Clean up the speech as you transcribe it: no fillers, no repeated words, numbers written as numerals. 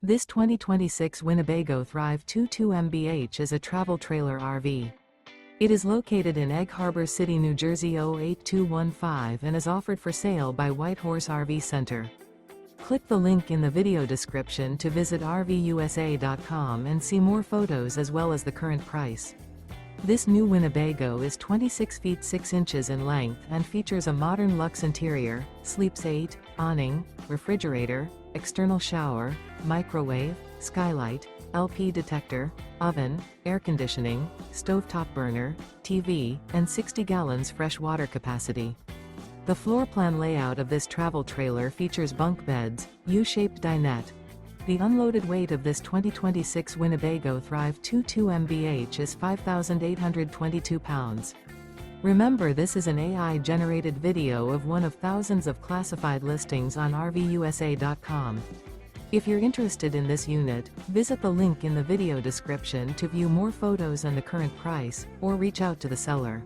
This 2026 Winnebago Thrive 22 MBH is a travel trailer RV. It is located in Egg Harbor City, New Jersey 08215 and is offered for sale by Whitehorse RV Center. Click the link in the video description to visit RVUSA.com and see more photos as well as the current price. This new Winnebago is 26 feet 6 inches in length and features a modern luxe interior, sleeps 8, awning, refrigerator, external shower, microwave, skylight, LP detector, oven, air conditioning, stovetop burner, TV, and 60 gallons fresh water capacity. The floor plan layout of this travel trailer features bunk beds, U-shaped dinette. The unloaded weight of this 2026 Winnebago Thrive 22 MBH is 5,822 pounds. Remember, this is an AI-generated video of one of thousands of classified listings on RVUSA.com. If you're interested in this unit, visit the link in the video description to view more photos and the current price, or reach out to the seller.